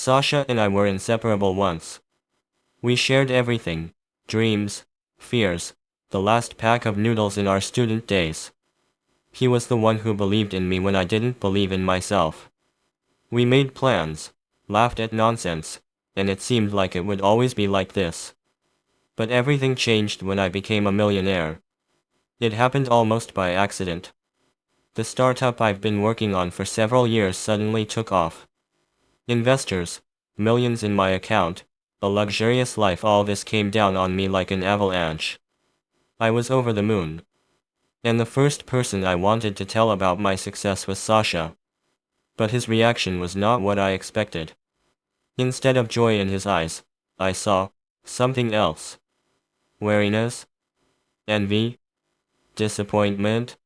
Sasha and I were inseparable once. We shared everything, dreams, fears, the last pack of noodles in our student days. He was the one who believed in me when I didn't believe in myself. We made plans, laughed at nonsense, and it seemed like it would always be like this. But everything changed when I became a millionaire. It happened almost by accident. The startup I've been working on for several years suddenly took off. Investors, millions in my account, a luxurious life, all this came down on me like an avalanche. I was over the moon. And the first person I wanted to tell about my success was Sasha. But his reaction was not what I expected. Instead of joy in his eyes, I saw something else. Wariness? Envy? Disappointment?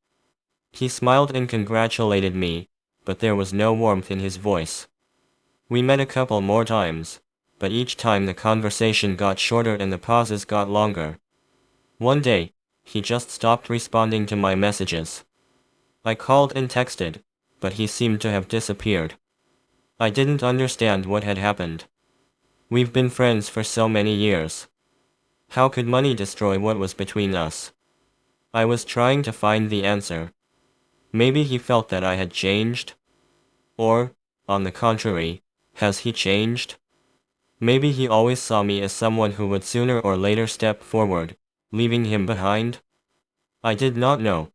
He smiled and congratulated me, but there was no warmth in his voice. We met a couple more times, but each time the conversation got shorter and the pauses got longer. One day, he just stopped responding to my messages. I called and texted, but he seemed to have disappeared. I didn't understand what had happened. We've been friends for so many years. How could money destroy what was between us? I was trying to find the answer. Maybe he felt that I had changed? Or, on the contrary, has he changed? Maybe he always saw me as someone who would sooner or later step forward, leaving him behind? I did not know.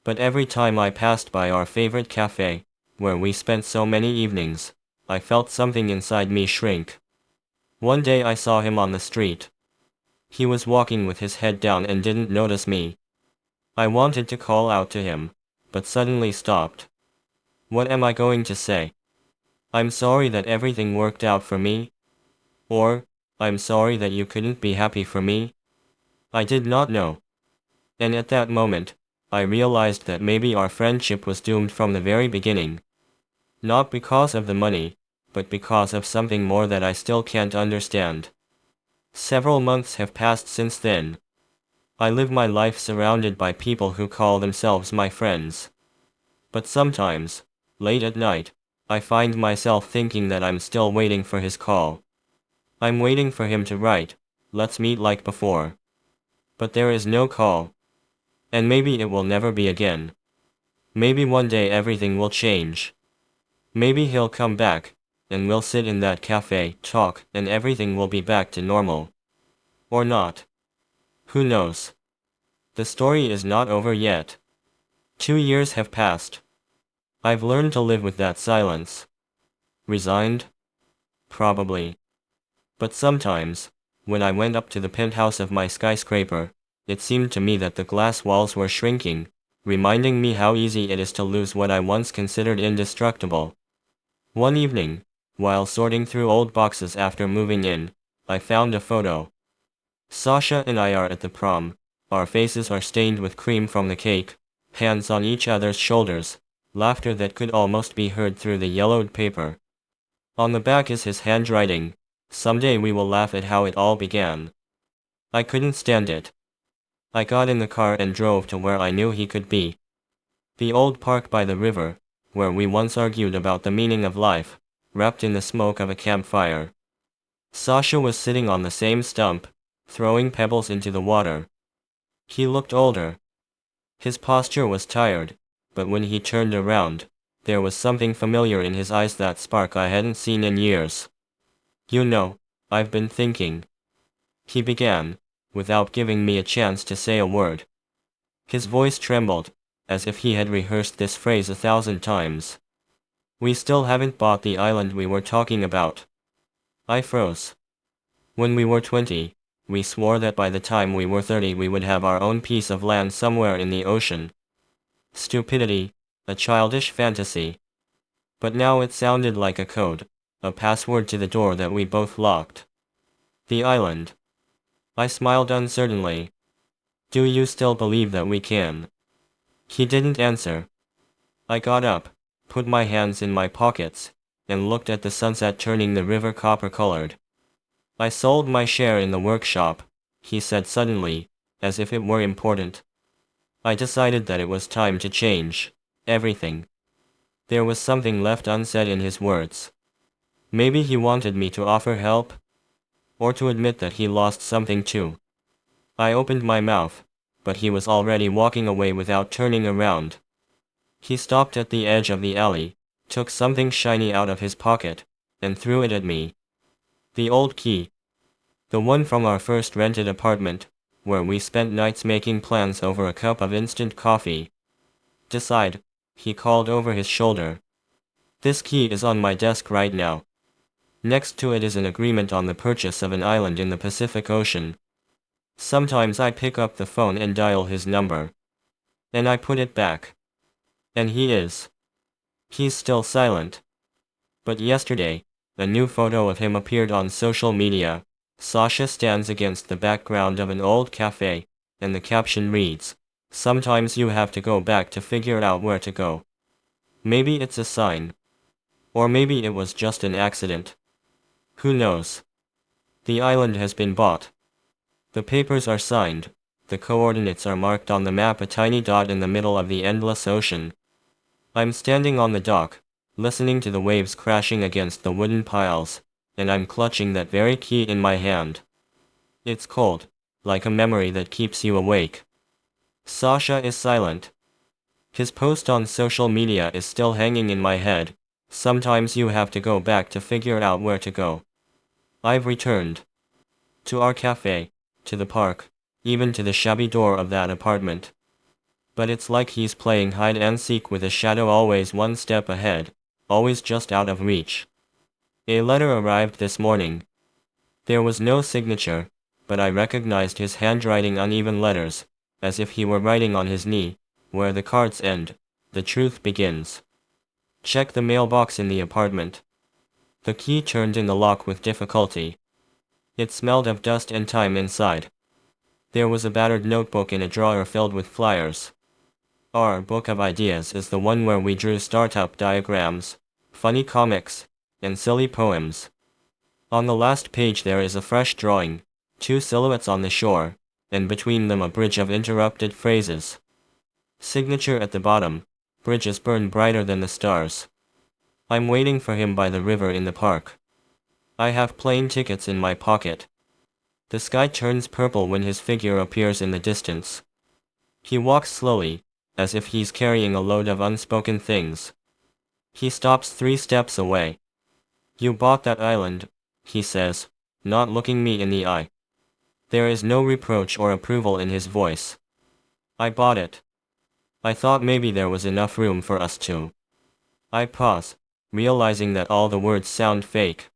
But every time I passed by our favorite cafe, where we spent so many evenings, I felt something inside me shrink. One day I saw him on the street. He was walking with his head down and didn't notice me. I wanted to call out to him, but suddenly stopped. What am I going to say? I'm sorry that everything worked out for me? Or, I'm sorry that you couldn't be happy for me? I did not know. And at that moment, I realized that maybe our friendship was doomed from the very beginning. Not because of the money, but because of something more that I still can't understand. Several months have passed since then. I live my life surrounded by people who call themselves my friends. But sometimes, late at night, I find myself thinking that I'm still waiting for his call. I'm waiting for him to write, "Let's meet like before." But there is no call. And maybe it will never be again. Maybe one day everything will change. Maybe he'll come back, and we'll sit in that cafe, talk, and everything will be back to normal. Or not. Who knows? The story is not over yet. 2 years have passed. I've learned to live with that silence. Resigned? Probably. But sometimes, when I went up to the penthouse of my skyscraper, it seemed to me that the glass walls were shrinking, reminding me how easy it is to lose what I once considered indestructible. One evening, while sorting through old boxes after moving in, I found a photo. Sasha and I are at the prom. Our faces are stained with cream from the cake, hands on each other's shoulders, laughter that could almost be heard through the yellowed paper. On the back is his handwriting, "Someday we will laugh at how it all began." I couldn't stand it. I got in the car and drove to where I knew he could be. The old park by the river, where we once argued about the meaning of life, wrapped in the smoke of a campfire. Sasha was sitting on the same stump, throwing pebbles into the water. He looked older. His posture was tired, but when he turned around, there was something familiar in his eyes, that spark I hadn't seen in years. "You know, I've been thinking," he began, without giving me a chance to say a word. His voice trembled, as if he had rehearsed this phrase 1,000 times. "We still haven't bought the island we were talking about." I froze. When we were 20, we swore that by the time we were 30 we would have our own piece of land somewhere in the ocean. Stupidity, a childish fantasy. But now it sounded like a code, a password to the door that we both locked. The island. I smiled uncertainly. "Do you still believe that we can?" He didn't answer. I got up, put my hands in my pockets, and looked at the sunset turning the river copper-colored. "I sold my share in the workshop," he said suddenly, as if it were important. I decided that it was time to change everything. There was something left unsaid in his words. Maybe he wanted me to offer help, or to admit that he lost something too. I opened my mouth, but he was already walking away without turning around. He stopped at the edge of the alley, took something shiny out of his pocket, and threw it at me. The old key. The one from our first rented apartment, where we spent nights making plans over a cup of instant coffee. Decide, he called over his shoulder. This key is on my desk right now. Next to it is an agreement on the purchase of an island in the Pacific Ocean. Sometimes I pick up the phone and dial his number. And I put it back. And he's still silent. But yesterday, a new photo of him appeared on social media. Sasha stands against the background of an old cafe, and the caption reads, "Sometimes you have to go back to figure out where to go." Maybe it's a sign. Or maybe it was just an accident. Who knows? The island has been bought. The papers are signed. The coordinates are marked on the map, a tiny dot in the middle of the endless ocean. I'm standing on the dock, listening to the waves crashing against the wooden piles, and I'm clutching that very key in my hand. It's cold, like a memory that keeps you awake. Sasha is silent. His post on social media is still hanging in my head. Sometimes you have to go back to figure out where to go. I've returned. To our cafe, to the park, even to the shabby door of that apartment. But it's like he's playing hide and seek with a shadow, always one step ahead, always just out of reach. A letter arrived this morning. There was no signature, but I recognized his handwriting, uneven letters, as if he were writing on his knee. Where the cards end, the truth begins. Check the mailbox in the apartment. The key turned in the lock with difficulty. It smelled of dust and time inside. There was a battered notebook in a drawer filled with flyers. Our book of ideas is the one where we drew startup diagrams, funny comics, and silly poems. On the last page there is a fresh drawing, 2 silhouettes on the shore, and between them a bridge of interrupted phrases. Signature at the bottom, bridges burn brighter than the stars. I'm waiting for him by the river in the park. I have plane tickets in my pocket. The sky turns purple when his figure appears in the distance. He walks slowly, as if he's carrying a load of unspoken things. He stops 3 steps away. "You bought that island," he says, not looking me in the eye. There is no reproach or approval in his voice. "I bought it. I thought maybe there was enough room for us two." I pause, realizing that all the words sound fake.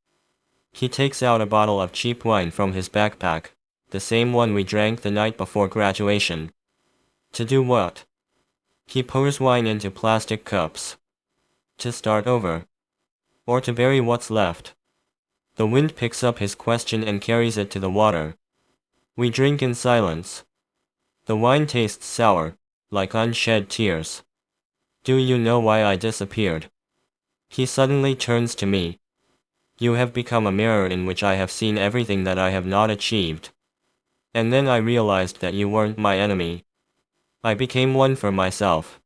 He takes out a bottle of cheap wine from his backpack, the same one we drank the night before graduation. To do what? He pours wine into plastic cups. To start over. Or to bury what's left. The wind picks up his question and carries it to the water. We drink in silence. The wine tastes sour, like unshed tears. "Do you know why I disappeared?" He suddenly turns to me. "You have become a mirror in which I have seen everything that I have not achieved. And then I realized that you weren't my enemy. I became one for myself."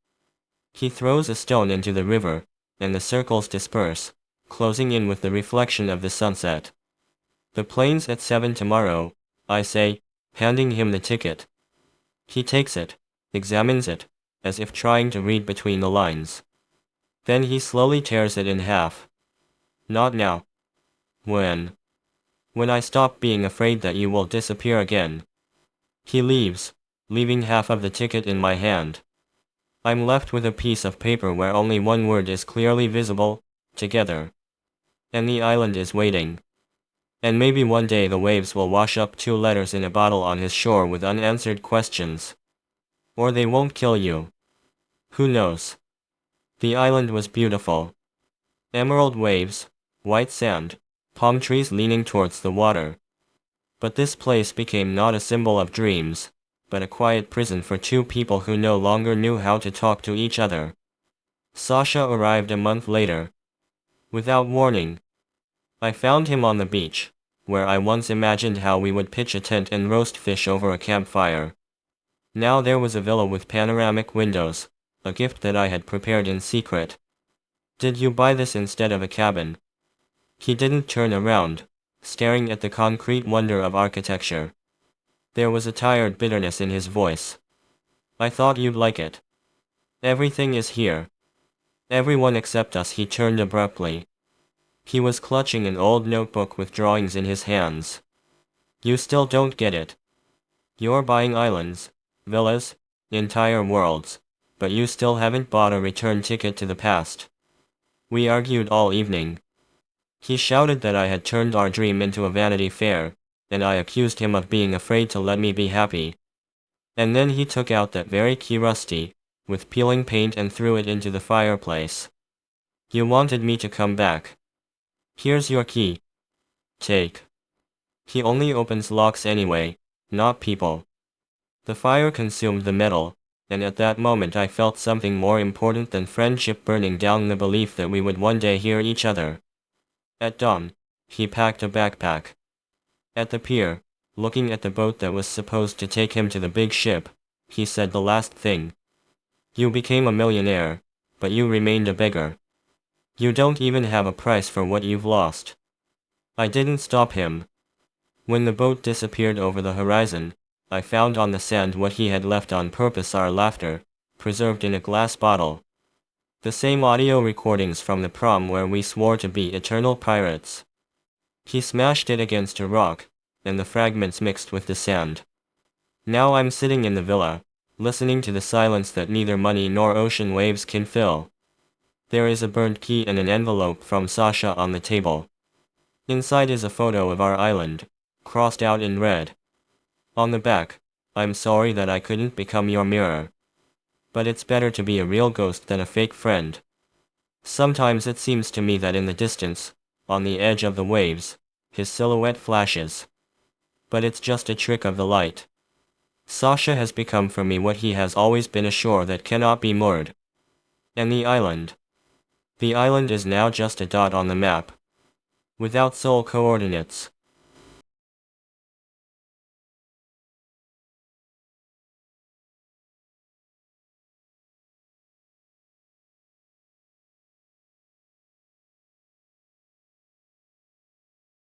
He throws a stone into the river, and the circles disperse, closing in with the reflection of the sunset. "The plane's at 7 tomorrow," I say, handing him the ticket. He takes it, examines it, as if trying to read between the lines. Then he slowly tears it in half. "Not now." "When?" "When I stop being afraid that you will disappear again." He leaves, leaving half of the ticket in my hand. I'm left with a piece of paper where only one word is clearly visible: together. And the island is waiting. And maybe one day the waves will wash up 2 letters in a bottle on his shore with unanswered questions. Or they won't kill you. Who knows? The island was beautiful. Emerald waves, white sand, palm trees leaning towards the water. But this place became not a symbol of dreams, but a quiet prison for 2 people who no longer knew how to talk to each other. Sasha arrived a month later. Without warning. I found him on the beach, where I once imagined how we would pitch a tent and roast fish over a campfire. Now there was a villa with panoramic windows, a gift that I had prepared in secret. "Did you buy this instead of a cabin?" He didn't turn around, staring at the concrete wonder of architecture. There was a tired bitterness in his voice. I thought you'd like it. Everything is here. Everyone except us. He turned abruptly. He was clutching an old notebook with drawings in his hands. You still don't get it. You're buying islands, villas, entire worlds, but you still haven't bought a return ticket to the past. We argued all evening. He shouted that I had turned our dream into a Vanity Fair, and I accused him of being afraid to let me be happy. And then he took out that very key, rusty, with peeling paint, and threw it into the fireplace. You wanted me to come back. Here's your key. Take. He only opens locks anyway, not people. The fire consumed the metal, and at that moment I felt something more important than friendship burning down, the belief that we would one day hear each other. At dawn, he packed a backpack. At the pier, looking at the boat that was supposed to take him to the big ship, he said the last thing. You became a millionaire, but you remained a beggar. You don't even have a price for what you've lost. I didn't stop him. When the boat disappeared over the horizon, I found on the sand what he had left on purpose: our laughter, preserved in a glass bottle. The same audio recordings from the prom where we swore to be eternal pirates. He smashed it against a rock, and the fragments mixed with the sand. Now I'm sitting in the villa, listening to the silence that neither money nor ocean waves can fill. There is a burned key and an envelope from Sasha on the table. Inside is a photo of our island, crossed out in red. On the back, I'm sorry that I couldn't become your mirror. But it's better to be a real ghost than a fake friend. Sometimes it seems to me that in the distance, on the edge of the waves, his silhouette flashes. But it's just a trick of the light. Sasha has become for me what he has always been: a shore that cannot be moored. And the island. The island is now just a dot on the map. Without soul coordinates.